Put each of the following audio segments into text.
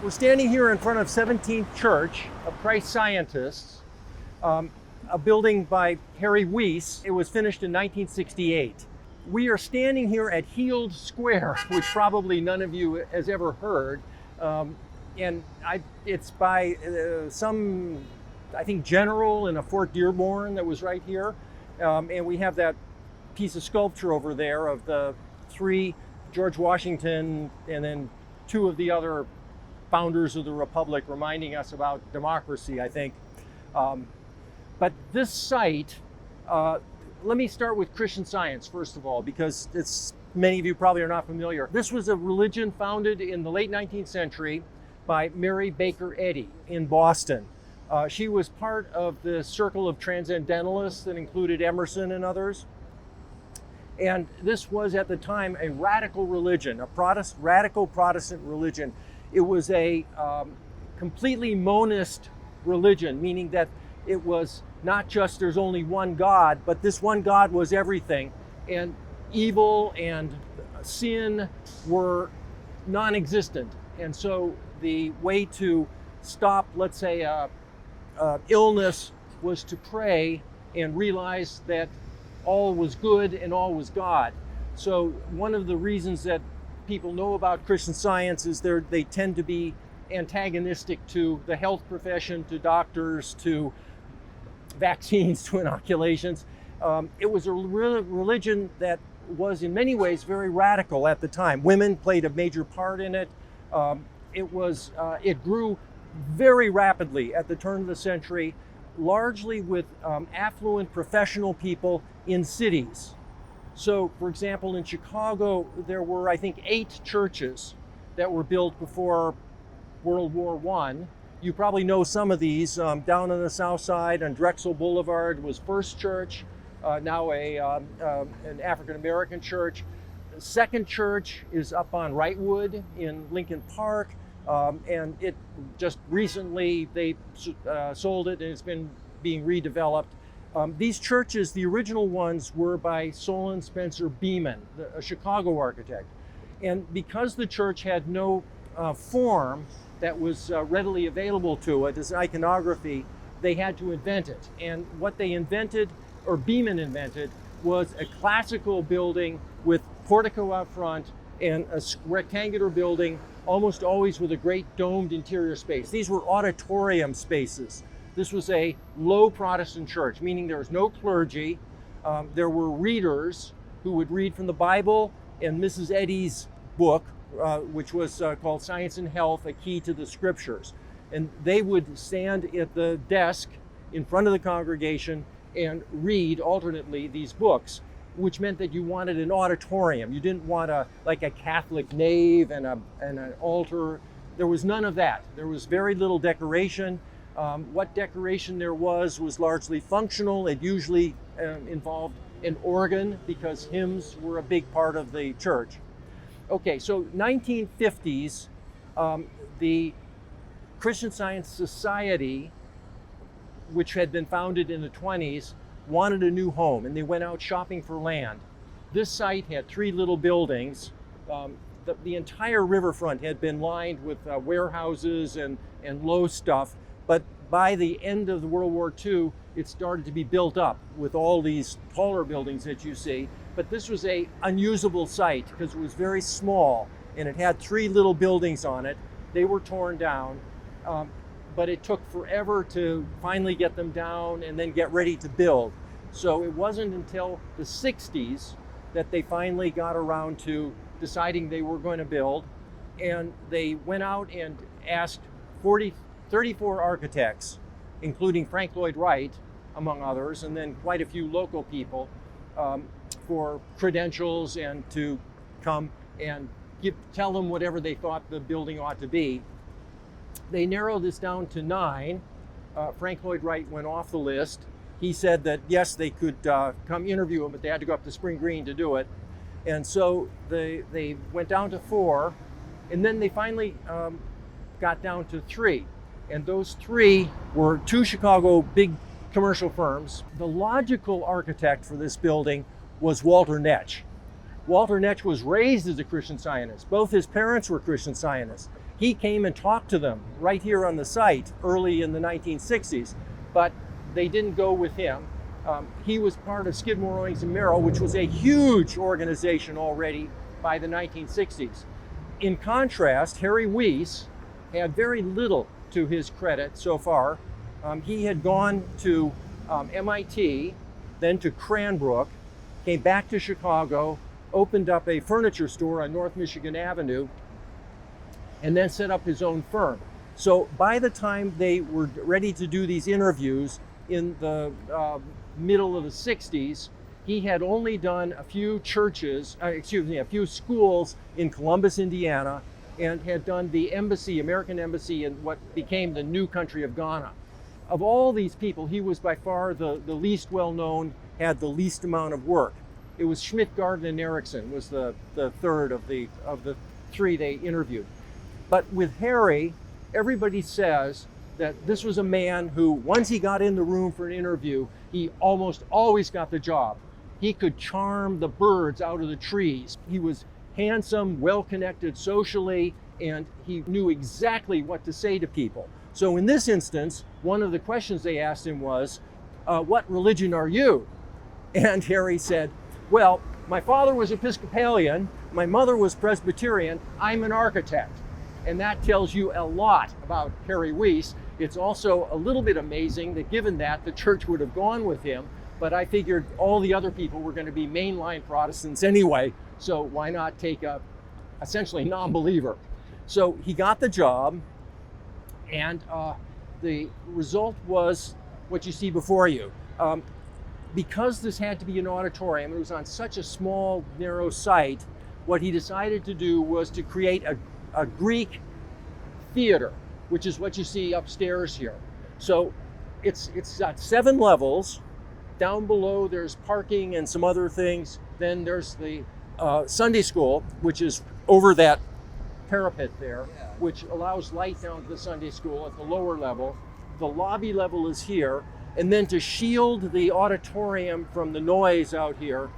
We're standing here in front of 17th Church of Christ Scientists, a building by Harry Weiss. It was finished in 1968. We are standing here at Heald Square, which probably none of you has ever heard. It's by some, I think, general in a Fort Dearborn that was right here. And we have that piece of sculpture over there of the three, George Washington, and then two of the other founders of the Republic, reminding us about democracy, I think. But this site, let me start with Christian Science, first of all, because many of you probably are not familiar. This was a religion founded in the late 19th century by Mary Baker Eddy in Boston. She was part of the circle of transcendentalists that included Emerson and others. And this was at the time a radical religion, radical Protestant religion. It was a completely monist religion, meaning that it was not just there's only one God, but this one God was everything. And evil and sin were non-existent. And so the way to stop, let's say, illness was to pray and realize that all was good and all was God. So one of the reasons that people know about Christian Science is they tend to be antagonistic to the health profession, to doctors, to vaccines, to inoculations. It was a religion that was in many ways very radical at the time. Women played a major part in it. It grew very rapidly at the turn of the century, largely with affluent professional people in cities. So, for example, in Chicago, there were, I think, 8 churches that were built before World War I. You probably know some of these. Down on the south side on Drexel Boulevard was First Church, now an African-American church. The Second Church is up on Wrightwood in Lincoln Park, and it just recently, they sold it and it's been being redeveloped. These churches, the original ones, were by Solon Spencer Beeman, a Chicago architect. And because the church had no form that was readily available to it as iconography, they had to invent it. And what they invented, or Beeman invented, was a classical building with portico out front and a rectangular building, almost always with a great domed interior space. These were auditorium spaces. This was a low Protestant church, meaning there was no clergy. There were readers who would read from the Bible and Mrs. Eddy's book, which was called Science and Health, a Key to the Scriptures. And they would stand at the desk in front of the congregation and read alternately these books, which meant that you wanted an auditorium. You didn't want a Catholic nave and an altar. There was none of that. There was very little decoration. What decoration there was largely functional. It usually involved an organ because hymns were a big part of the church. Okay, so 1950s, the Christian Science Society, which had been founded in the 20s, wanted a new home, and they went out shopping for land. This site had 3 little buildings. The entire riverfront had been lined with warehouses and low stuff, but by the end of the World War II, it started to be built up with all these taller buildings that you see. But this was an unusable site because it was very small, and it had 3 little buildings on it. They were torn down, but it took forever to finally get them down and then get ready to build. So it wasn't until the 60s that they finally got around to deciding they were going to build, and they went out and asked 34 architects, including Frank Lloyd Wright, among others, and then quite a few local people, for credentials and to come and tell them whatever they thought the building ought to be. They narrowed this down to 9. Frank Lloyd Wright went off the list. He said that yes, they could come interview him, but they had to go up to Spring Green to do it. And so they went down to 4, and then they finally got down to 3. And those 3 were 2 Chicago big commercial firms. The logical architect for this building was Walter Netsch. Walter Netsch was raised as a Christian Scientist. Both his parents were Christian Scientists. He came and talked to them right here on the site early in the 1960s, but they didn't go with him. He was part of Skidmore, Owings and Merrill, which was a huge organization already by the 1960s. In contrast, Harry Weiss had very little to his credit so far. He had gone to MIT, then to Cranbrook, came back to Chicago, opened up a furniture store on North Michigan Avenue, and then set up his own firm. So by the time they were ready to do these interviews in the middle of the 60s, he had only done a few a few schools in Columbus, Indiana, and had done the embassy, American embassy, in what became the new country of Ghana. Of all these people, he was by far the least well-known, had the least amount of work. It was Schmidt, Garden, and Erickson was the third of the three they interviewed. But with Harry, everybody says that this was a man who, once he got in the room for an interview, he almost always got the job. He could charm the birds out of the trees. He was handsome, well-connected socially, and he knew exactly what to say to people. So in this instance, one of the questions they asked him was, what religion are you? And Harry said, well, my father was Episcopalian, my mother was Presbyterian, I'm an architect. And that tells you a lot about Harry Weiss. It's also a little bit amazing that given that, the church would have gone with him, but I figured all the other people were going to be mainline Protestants anyway, so why not take a essentially non-believer? So he got the job, and the result was what you see before you. Because this had to be an auditorium, it was on such a small, narrow site, what he decided to do was to create a Greek theater, which is what you see upstairs here. So it's got 7 levels. Down below there's parking and some other things. Then there's the Sunday school, which is over that parapet there, which allows light down to the Sunday school at the lower level. The lobby level is here. And then to shield the auditorium from the noise out here,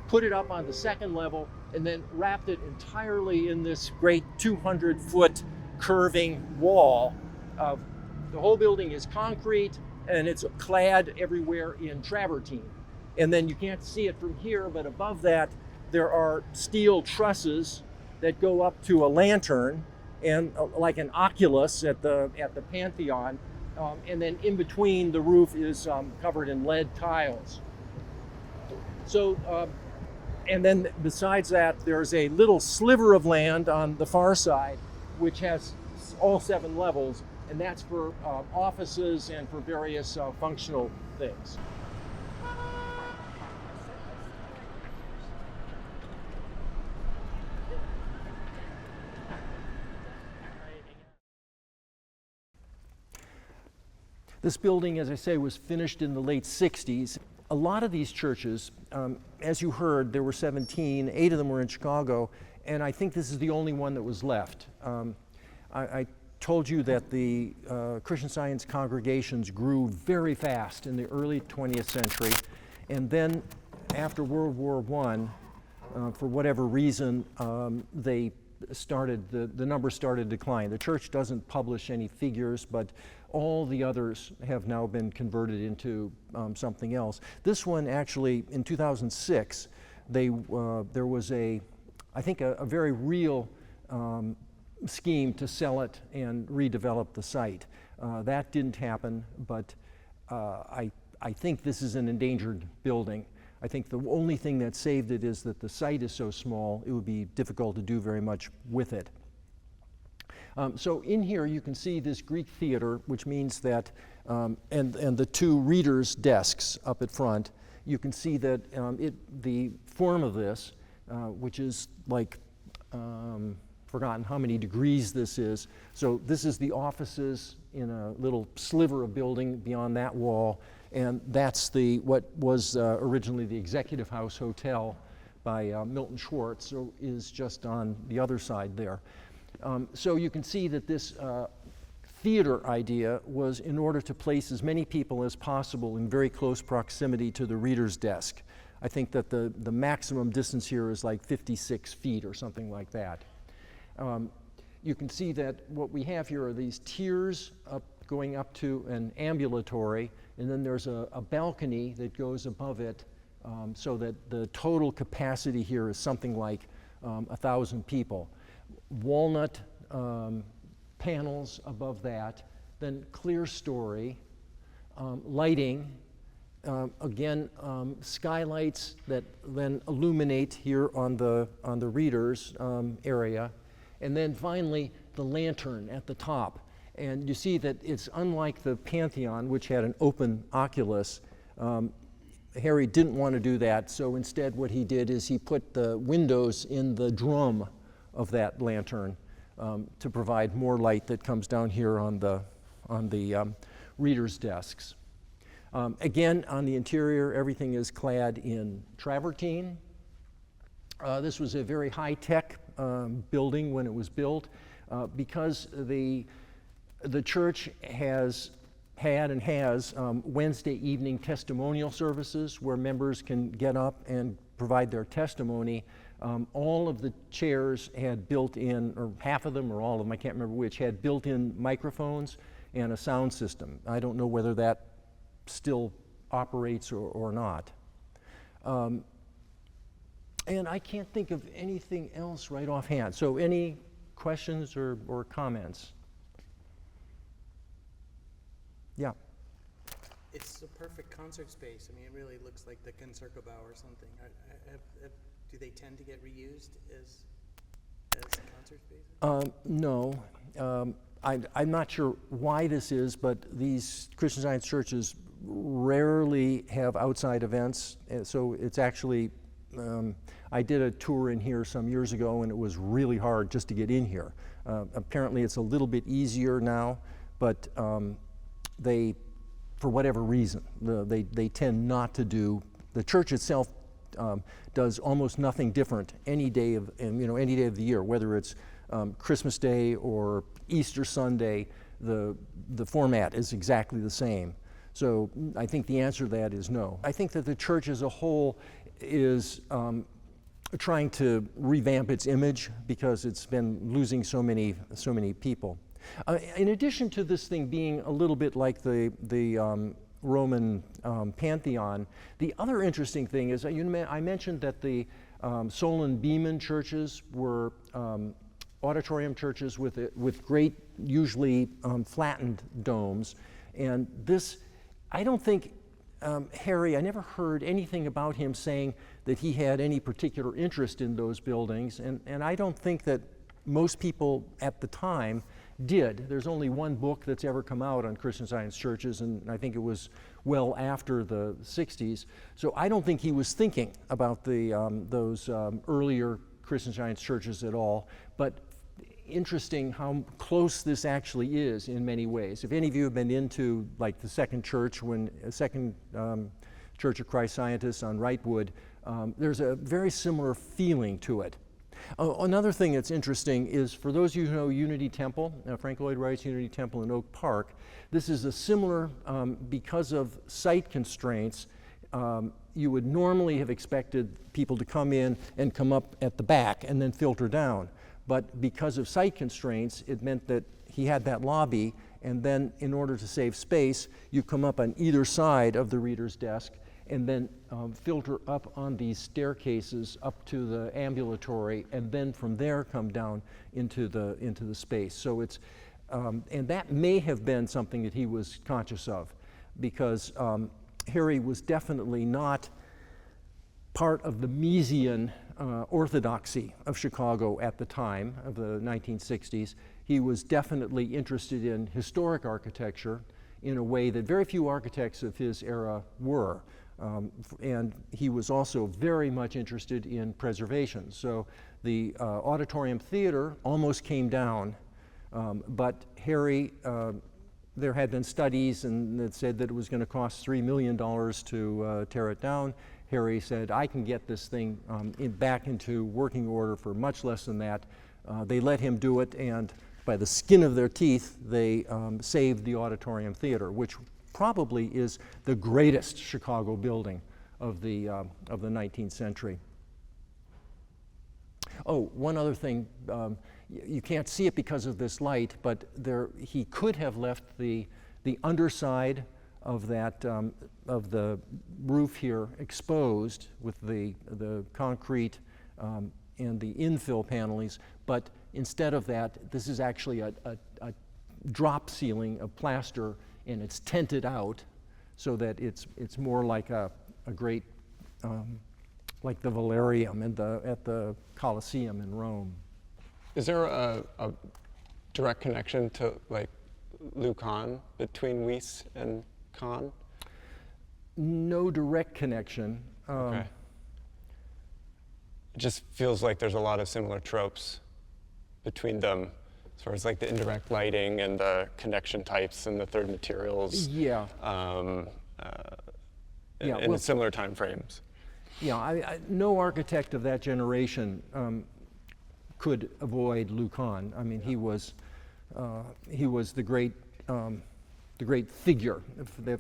put it up on the second level and then wrapped it entirely in this great 200-foot curving wall. The whole building is concrete and it's clad everywhere in travertine. And then you can't see it from here, but above that there are steel trusses that go up to a lantern and like an oculus at the Pantheon. And then in between, the roof is covered in lead tiles. So, and then besides that, there's a little sliver of land on the far side, which has all 7 levels, and that's for offices and for various functional things. This building, as I say, was finished in the late 60s. A lot of these churches, as you heard, there were 17, 8 of them were in Chicago, and I think this is the only one that was left. I told you that the Christian Science congregations grew very fast in the early 20th century, and then after World War I, for whatever reason, the numbers started to decline. The church doesn't publish any figures, but all the others have now been converted into something else. This one actually, in 2006, there was I think a very real scheme to sell it and redevelop the site. That didn't happen, but I think this is an endangered building. I think the only thing that saved it is that the site is so small, it would be difficult to do very much with it. So in here you can see this Greek theater, which means that, and the 2 readers' desks up at front, you can see that the form of this, which is like, forgotten how many degrees this is. So this is the offices in a little sliver of building beyond that wall, and that's what was originally the Executive House Hotel by Milton Schwartz, so is just on the other side there. So you can see that this theater idea was in order to place as many people as possible in very close proximity to the reader's desk. I think that the maximum distance here is like 56 feet or something like that. you can see that what we have here are these tiers going up to an ambulatory, and then there's a balcony that goes above it, so that the total capacity here is something like 1,000 people. Walnut panels above that, then clear story, lighting, again, skylights that then illuminate here on the readers area, and then finally the lantern at the top. And you see that it's unlike the Pantheon, which had an open oculus. Harry didn't want to do that, so instead what he did is he put the windows in the drum of that lantern to provide more light that comes down here on the readers' desks. Again, on the interior, everything is clad in travertine. This was a very high-tech building when it was built, because the church has had and has Wednesday evening testimonial services where members can get up and provide their testimony. All of the chairs had built-in, or half of them or all of them, I can't remember which, had built-in microphones and a sound system. I don't know whether that still operates or not. And I can't think of anything else right offhand. So any questions or comments? Yeah. It's a perfect concert space. I mean, it really looks like the Concertgebouw or something. Do they tend to get reused as concert spaces? No. I'm not sure why this is, but these Christian Science churches rarely have outside events. So it's actually, I did a tour in here some years ago, and it was really hard just to get in here. Apparently it's a little bit easier now, but they, for whatever reason, they tend not to do. The church itself does almost nothing different any day of the year, whether it's Christmas Day or Easter Sunday. The format is exactly the same. So I think the answer to that is no. I think that the church as a whole is trying to revamp its image because it's been losing so many people. In addition to this thing being a little bit like the Roman Pantheon, the other interesting thing is I mentioned that the Solon Beeman churches were auditorium churches with great, usually flattened domes, and this, I don't think Harry, I never heard anything about him saying that he had any particular interest in those buildings, and I don't think that most people at the time did. There's only one book that's ever come out on Christian Science churches, and I think it was well after the 60s. So I don't think he was thinking about those earlier Christian Science churches at all. But interesting how close this actually is in many ways. If any of you have been into like the Second Church, Church of Christ Scientists on Wrightwood, there's a very similar feeling to it. Another thing that's interesting is, for those of you who know Unity Temple, Frank Lloyd Wright's Unity Temple in Oak Park, this is a similar, because of site constraints, you would normally have expected people to come in and come up at the back and then filter down. But because of site constraints, it meant that he had that lobby, and then in order to save space, you come up on either side of the reader's desk and then filter up on these staircases up to the ambulatory, and then from there come down into the space. So it's, and that may have been something that he was conscious of, because Harry was definitely not part of the Misesian orthodoxy of Chicago at the time of the 1960s. He was definitely interested in historic architecture in a way that very few architects of his era were. And he was also very much interested in preservation. So the auditorium theater almost came down, but Harry, there had been studies that said that it was going to cost $3 million to tear it down. Harry said, I can get this thing back into working order for much less than that. They let him do it, and by the skin of their teeth, they saved the auditorium theater, which probably is the greatest Chicago building of the 19th century. Oh, one other thing. you can't see it because of this light, but he could have left the underside of that of the roof here exposed with the concrete and the infill panelings, but instead of that, this is actually a drop ceiling of plaster, and it's tented out so that it's more like a great like the Valerium at the Colosseum in Rome. Is there a direct connection to like Lucan between Wyss and Kahn? No direct connection. Okay. It just feels like there's a lot of similar tropes between them, as far as like the indirect lighting and the connection types and the third materials. Yeah. In similar time frames. Yeah, no architect of that generation could avoid Lucan. I mean, he was the great figure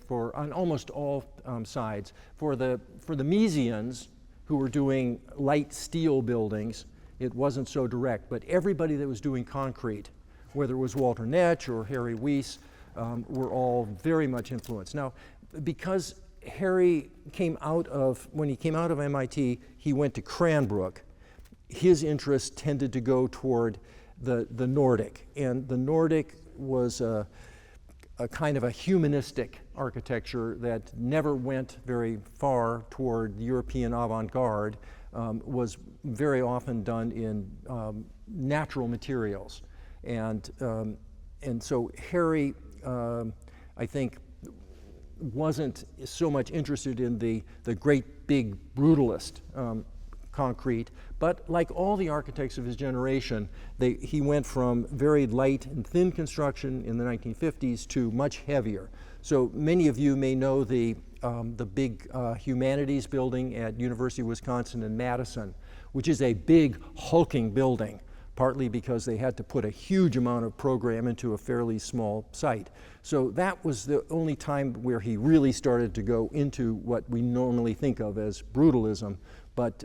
for on almost all sides. For the Mesians, who were doing light steel buildings, it wasn't so direct. But everybody that was doing concrete, whether it was Walter Netsch or Harry Wyss, were all very much influenced. Now, because Harry when he came out of MIT, he went to Cranbrook. His interest tended to go toward the Nordic, and the Nordic was a kind of a humanistic architecture that never went very far toward the European avant-garde, was very often done in natural materials. And so Harry, I think, wasn't so much interested in the great big brutalist concrete, but like all the architects of his generation, he went from very light and thin construction in the 1950s to much heavier. So many of you may know the big humanities building at University of Wisconsin in Madison, which is a big hulking building, partly because they had to put a huge amount of program into a fairly small site. So that was the only time where he really started to go into what we normally think of as brutalism. But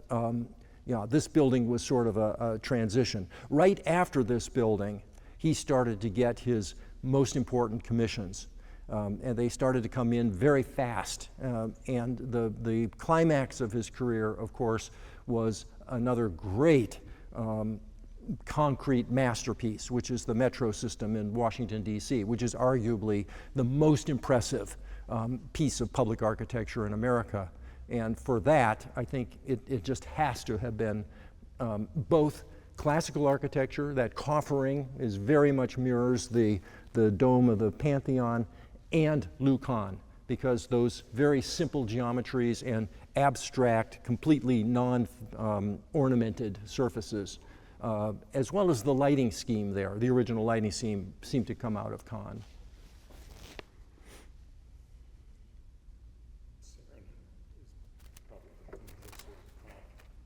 this building was sort of a transition. Right after this building, he started to get his most important commissions. And they started to come in very fast. And the climax of his career, of course, was another great concrete masterpiece, which is the metro system in Washington, D.C., which is arguably the most impressive piece of public architecture in America. And for that, I think it just has to have been both classical architecture, that coffering is very much mirrors the dome of the Pantheon, and Lucan, because those very simple geometries and abstract, completely non-ornamented surfaces, as well as the lighting scheme there, the original lighting scheme seemed to come out of Kahn.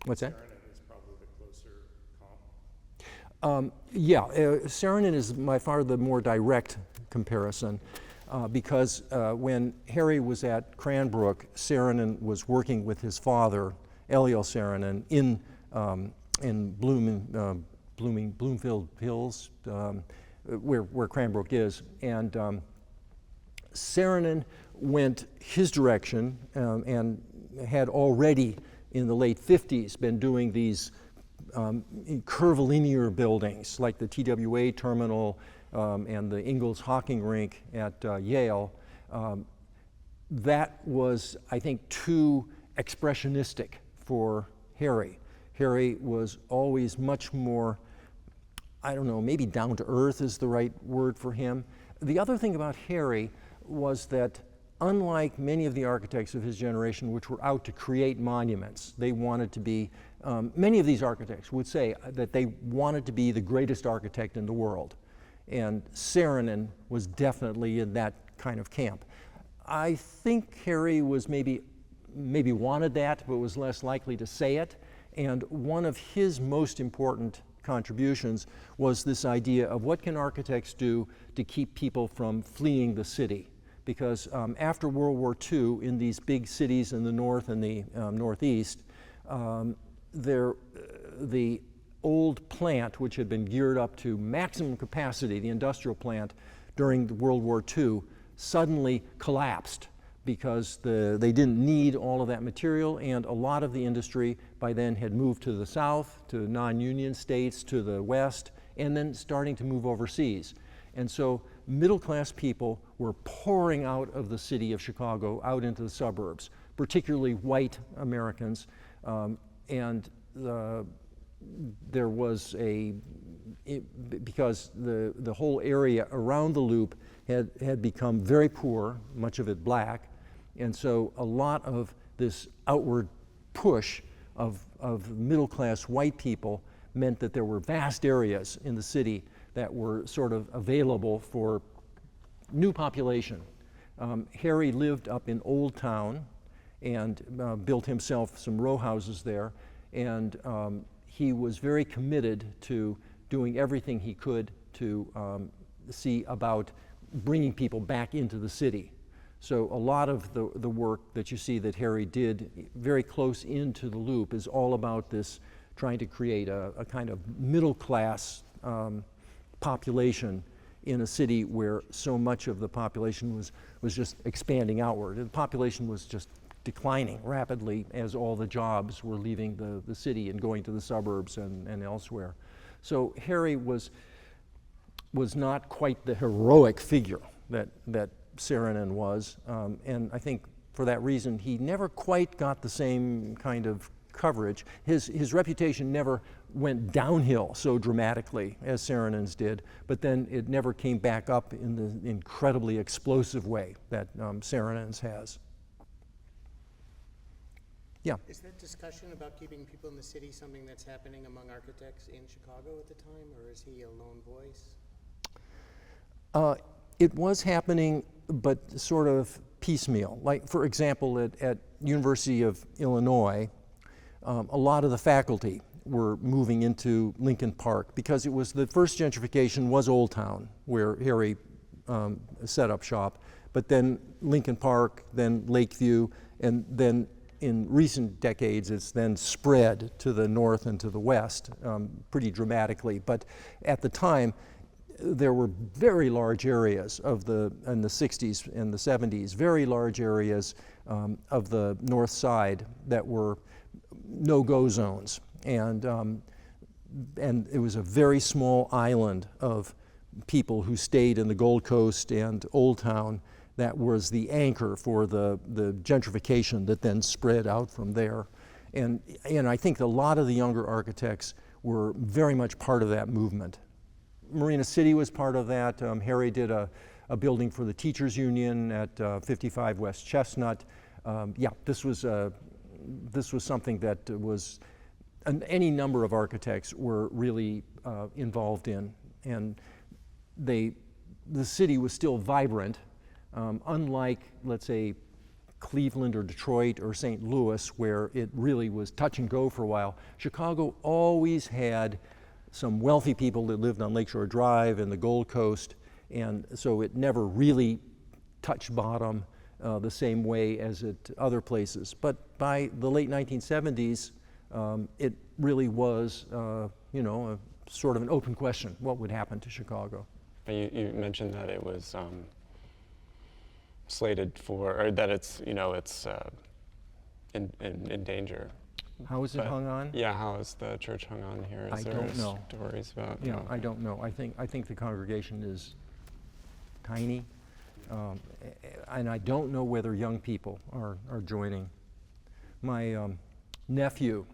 What's that? Saarinen is probably the closer comp. Saarinen is by far the more direct comparison because when Harry was at Cranbrook, Saarinen was working with his father, Eliel Saarinen, in Bloomfield Hills, where Cranbrook is, and Saarinen went his direction and had already in the late 50s been doing these curvilinear buildings like the TWA terminal and the Ingalls Hockey Rink at Yale. That was, I think, too expressionistic for Harry. Harry was always much more, I don't know, maybe down to earth is the right word for him. The other thing about Harry was that unlike many of the architects of his generation, which were out to create monuments, they wanted to be, many of these architects would say that they wanted to be the greatest architect in the world. And Saarinen was definitely in that kind of camp. I think Harry was maybe wanted that, but was less likely to say it. And one of his most important contributions was this idea of what can architects do to keep people from fleeing the city. Because after World War II, in these big cities in the north and the northeast, the old plant, which had been geared up to maximum capacity, the industrial plant, during World War II, suddenly collapsed because they didn't need all of that material, and a lot of the industry by then had moved to the south, to non-union states, to the west, and then starting to move overseas. And so middle-class people were pouring out of the city of Chicago out into the suburbs, particularly white Americans, and there was because the whole area around the Loop had become very poor, much of it black, and so a lot of this outward push of middle-class white people meant that there were vast areas in the city that were sort of available for new population. Harry lived up in Old Town and built himself some row houses there, and he was very committed to doing everything he could to see about bringing people back into the city. So a lot of the work that you see that Harry did very close into the Loop is all about this, trying to create a kind of middle class population in a city where so much of the population was just expanding outward. And the population was just declining rapidly as all the jobs were leaving the city and going to the suburbs and elsewhere. So Harry was not quite the heroic figure that Saarinen was, and I think for that reason he never quite got the same kind of coverage. His reputation never went downhill so dramatically as Saarinen's did, but then it never came back up in the incredibly explosive way that Saarinen's has. Yeah. Is that discussion about keeping people in the city something that's happening among architects in Chicago at the time, or is he a lone voice? It was happening, but sort of piecemeal. Like, for example, at University of Illinois, a lot of the faculty were moving into Lincoln Park because it was the first gentrification was Old Town, where Harry set up shop, but then Lincoln Park, then Lakeview, and then in recent decades it's then spread to the north and to the west pretty dramatically. But at the time, there were very large areas in the 60s and the 70s, very large areas of the north side that were no-go zones. And it was a very small island of people who stayed in the Gold Coast and Old Town that was the anchor for the gentrification that then spread out from there. And I think a lot of the younger architects were very much part of that movement. Marina City was part of that. Harry did a building for the Teachers Union at 55 West Chestnut. This was something that was any number of architects were really involved in, and the city was still vibrant, unlike, let's say, Cleveland or Detroit or St. Louis, where it really was touch and go for a while. Chicago always had some wealthy people that lived on Lakeshore Drive and the Gold Coast, and so it never really touched bottom the same way as at other places. But by the late 1970s, it really was, sort of an open question, what would happen to Chicago? You mentioned that it was slated for, or that it's in danger. How is it hung on? Yeah, how is the church hung on here? I don't know. Stories about? Yeah, I don't know. I think the congregation is tiny, and I don't know whether young people are joining. My nephew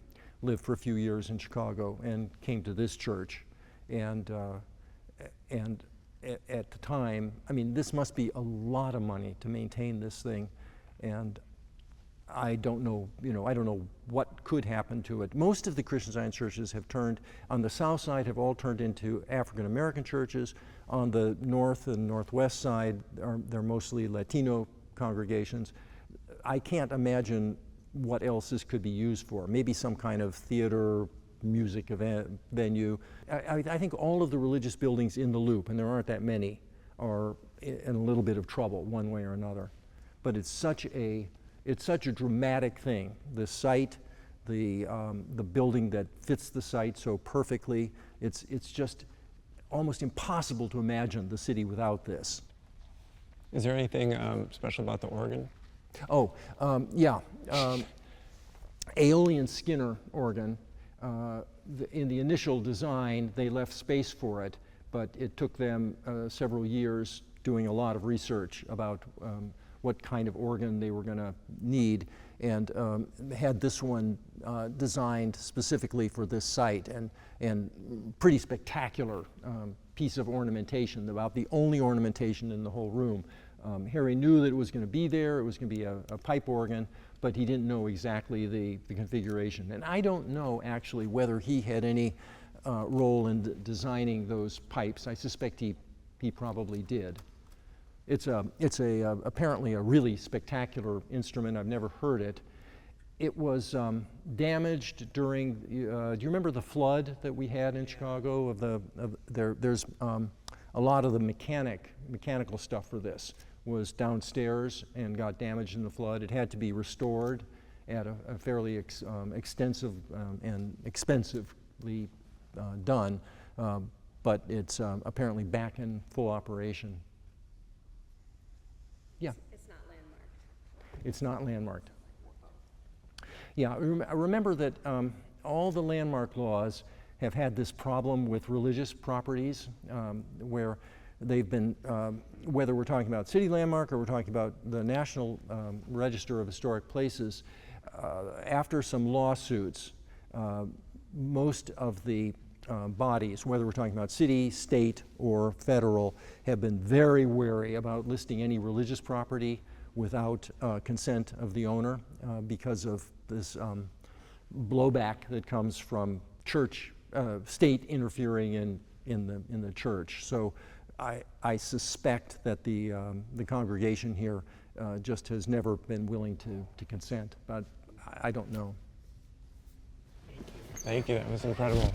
lived for a few years in Chicago and came to this church, and at the time, I mean, this must be a lot of money to maintain this thing, and I don't know, I don't know what could happen to it. Most of the Christian Science churches have turned, on the south side, have all turned into African American churches. On the north and northwest side, they're mostly Latino congregations. I can't imagine what else this could be used for. Maybe some kind of theater, music event, venue. I think all of the religious buildings in the Loop, and there aren't that many, are in a little bit of trouble one way or another. But it's such a dramatic thing. The site, the building that fits the site so perfectly. It's just almost impossible to imagine the city without this. Is there anything special about the organ? Oh, yeah. Aeolian Skinner organ. In the initial design, they left space for it, but it took them several years doing a lot of research about what kind of organ they were going to need, and had this one designed specifically for this site, and pretty spectacular piece of ornamentation, about the only ornamentation in the whole room. Harry knew that it was going to be there, it was going to be a pipe organ, but he didn't know exactly the configuration. And I don't know actually whether he had any role in designing those pipes. I suspect he probably did. It's apparently a really spectacular instrument. I've never heard it. It was damaged during, do you remember the flood that we had in Chicago? There's a lot of the mechanical stuff for this was downstairs and got damaged in the flood. It had to be restored at a fairly extensive and expensively done, but it's apparently back in full operation. Yeah. It's not landmarked. It's not landmarked. Yeah, I remember that all the landmark laws have had this problem with religious properties, where they've been, whether we're talking about city landmark or we're talking about the National Register of Historic Places, after some lawsuits, most of the bodies, whether we're talking about city, state, or federal, have been very wary about listing any religious property without consent of the owner because of this blowback that comes from church, state interfering in the church. So I suspect that the congregation here just has never been willing to consent, but I don't know. Thank you, that was incredible.